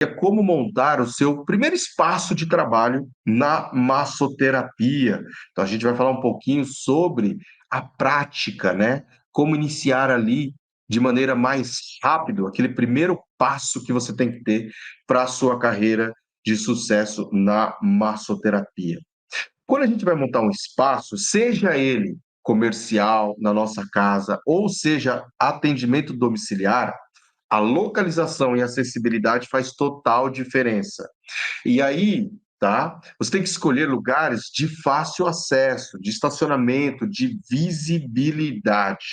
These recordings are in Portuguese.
é como montar o seu primeiro espaço de trabalho na massoterapia. Então, a gente vai falar um pouquinho sobre a prática, né? Como iniciar ali de maneira mais rápido, aquele primeiro passo que você tem que ter para a sua carreira de sucesso na massoterapia. Quando a gente vai montar um espaço, seja ele comercial, na nossa casa, ou seja atendimento domiciliar, a localização e acessibilidade faz total diferença. E aí, tá? Você tem que escolher lugares de fácil acesso, de estacionamento, de visibilidade.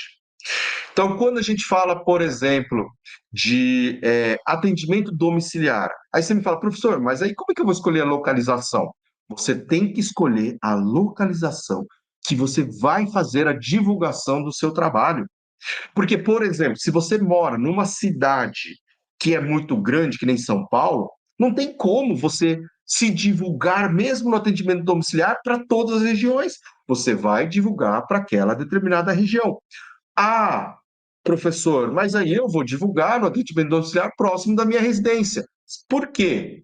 Então, quando a gente fala, por exemplo, de atendimento domiciliar, aí você me fala, professor, mas aí como é que eu vou escolher a localização? Você tem que escolher a localização que você vai fazer a divulgação do seu trabalho. Porque, por exemplo, se você mora numa cidade que é muito grande, que nem São Paulo, não tem como você se divulgar, mesmo no atendimento domiciliar, para todas as regiões. Você vai divulgar para aquela determinada região. Ah, professor, mas aí eu vou divulgar no atendimento domiciliar próximo da minha residência. Por quê?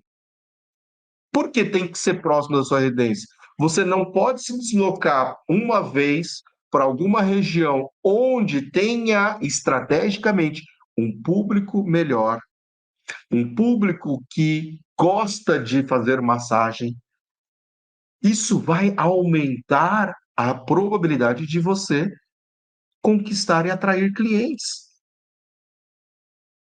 Por que tem que ser próximo da sua residência? Você não pode se deslocar uma vez para alguma região onde tenha estrategicamente um público melhor, um público que gosta de fazer massagem. Isso vai aumentar a probabilidade de você conquistar e atrair clientes.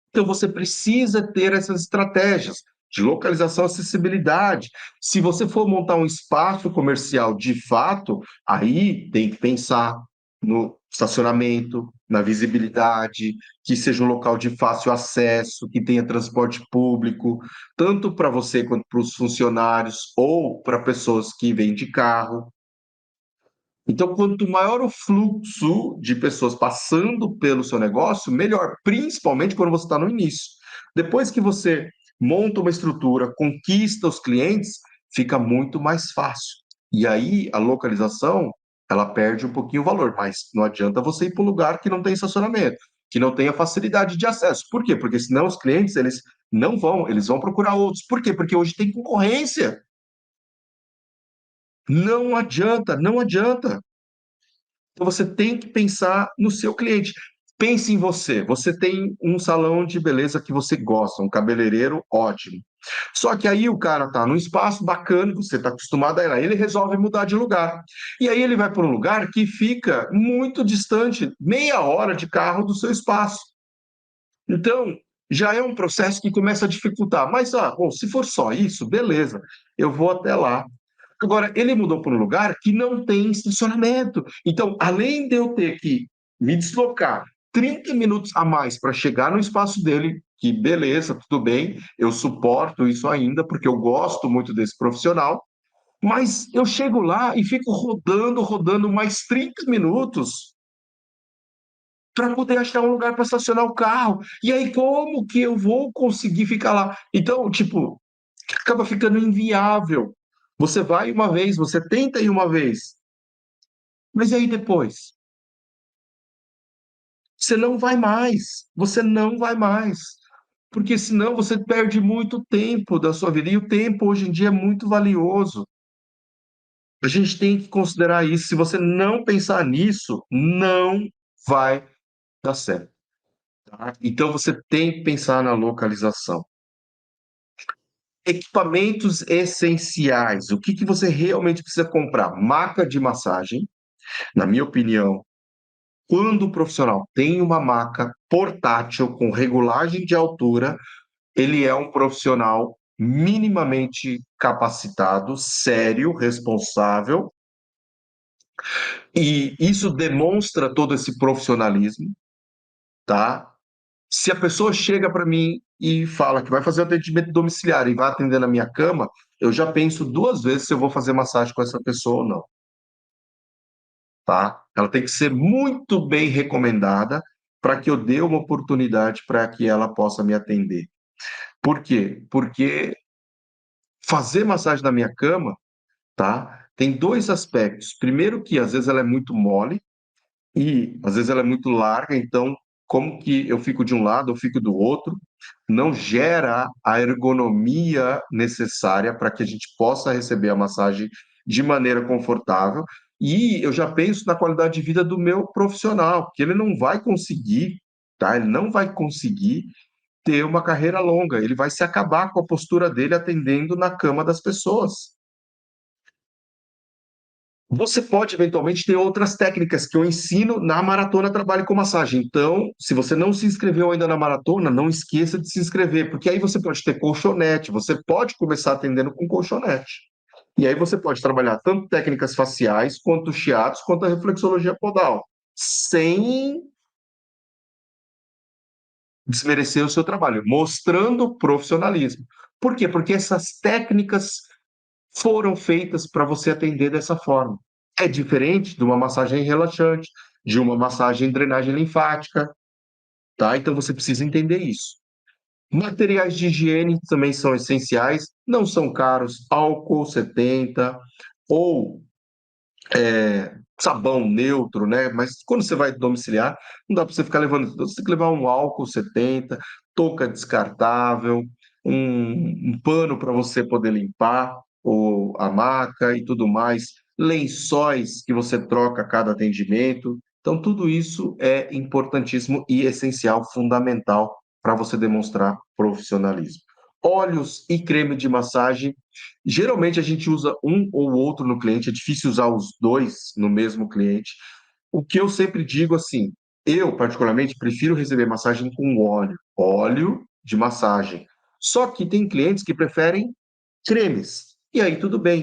Então, você precisa ter essas estratégias de localização e acessibilidade. Se você for montar um espaço comercial de fato, aí tem que pensar no estacionamento, na visibilidade, que seja um local de fácil acesso, que tenha transporte público, tanto para você quanto para os funcionários ou para pessoas que vêm de carro. Então, quanto maior o fluxo de pessoas passando pelo seu negócio, melhor, principalmente quando você está no início. Depois que você monta uma estrutura, conquista os clientes, fica muito mais fácil. E aí a localização, ela perde um pouquinho o valor, mas não adianta você ir para um lugar que não tem estacionamento, que não tenha facilidade de acesso. Por quê? Porque senão os clientes, eles não vão, eles vão procurar outros. Por quê? Porque hoje tem concorrência. Não adianta, não adianta. Então você tem que pensar no seu cliente. Pense em você. Você tem um salão de beleza que você gosta, um cabeleireiro ótimo. Só que aí o cara está num espaço bacana, você está acostumado a ir lá, ele resolve mudar de lugar. E aí ele vai para um lugar que fica muito distante, meia hora de carro do seu espaço. Então, já é um processo que começa a dificultar. Mas, bom, se for só isso, beleza, eu vou até lá. Agora, ele mudou para um lugar que não tem estacionamento. Então, além de eu ter que me deslocar 30 minutos a mais para chegar no espaço dele, que beleza, tudo bem, eu suporto isso ainda, porque eu gosto muito desse profissional, mas eu chego lá e fico rodando, rodando mais 30 minutos para poder achar um lugar para estacionar o carro. E aí, como que eu vou conseguir ficar lá? Então, tipo, acaba ficando inviável. Você vai uma vez, você tenta ir uma vez, mas e aí depois? Você não vai mais. Você não vai mais. Porque senão você perde muito tempo da sua vida. E o tempo hoje em dia é muito valioso. A gente tem que considerar isso. Se você não pensar nisso, não vai dar certo. Tá? Então você tem que pensar na localização. Equipamentos essenciais. O que que você realmente precisa comprar? Maca de massagem, na minha opinião, quando o profissional tem uma maca portátil com regulagem de altura, ele é um profissional minimamente capacitado, sério, responsável, e isso demonstra todo esse profissionalismo, tá? Se a pessoa chega para mim e fala que vai fazer o atendimento domiciliar e vai atender na minha cama, eu já penso duas vezes se eu vou fazer massagem com essa pessoa ou não, tá? Ela tem que ser muito bem recomendada para que eu dê uma oportunidade para que ela possa me atender. Por quê? Porque fazer massagem na minha cama, tá? Tem dois aspectos. Primeiro que às vezes ela é muito mole e às vezes ela é muito larga, então como que eu fico de um lado, eu fico do outro, não gera a ergonomia necessária para que a gente possa receber a massagem de maneira confortável. E eu já penso na qualidade de vida do meu profissional, porque ele não vai conseguir, tá? Ele não vai conseguir ter uma carreira longa, ele vai se acabar com a postura dele atendendo na cama das pessoas. Você pode eventualmente ter outras técnicas que eu ensino na Maratona Trabalho com Massagem. Então, se você não se inscreveu ainda na maratona, não esqueça de se inscrever, porque aí você pode ter colchonete, você pode começar atendendo com colchonete. E aí você pode trabalhar tanto técnicas faciais, quanto chiatos, quanto a reflexologia podal, sem desmerecer o seu trabalho, mostrando profissionalismo. Por quê? Porque essas técnicas foram feitas para você atender dessa forma. É diferente de uma massagem relaxante, de uma massagem drenagem linfática, tá? Então você precisa entender isso. Materiais de higiene também são essenciais, não são caros, álcool 70 ou sabão neutro, né? Mas quando você vai domiciliar, não dá para você ficar levando, você tem que levar um álcool 70, touca descartável, um pano para você poder limpar a maca e tudo mais, lençóis que você troca a cada atendimento. Então, tudo isso é importantíssimo e essencial, fundamental para você demonstrar profissionalismo. Óleos e creme de massagem. Geralmente a gente usa um ou outro no cliente, é difícil usar os dois no mesmo cliente. O que eu sempre digo assim, eu particularmente prefiro receber massagem com óleo de massagem. Só que tem clientes que preferem cremes. E aí tudo bem.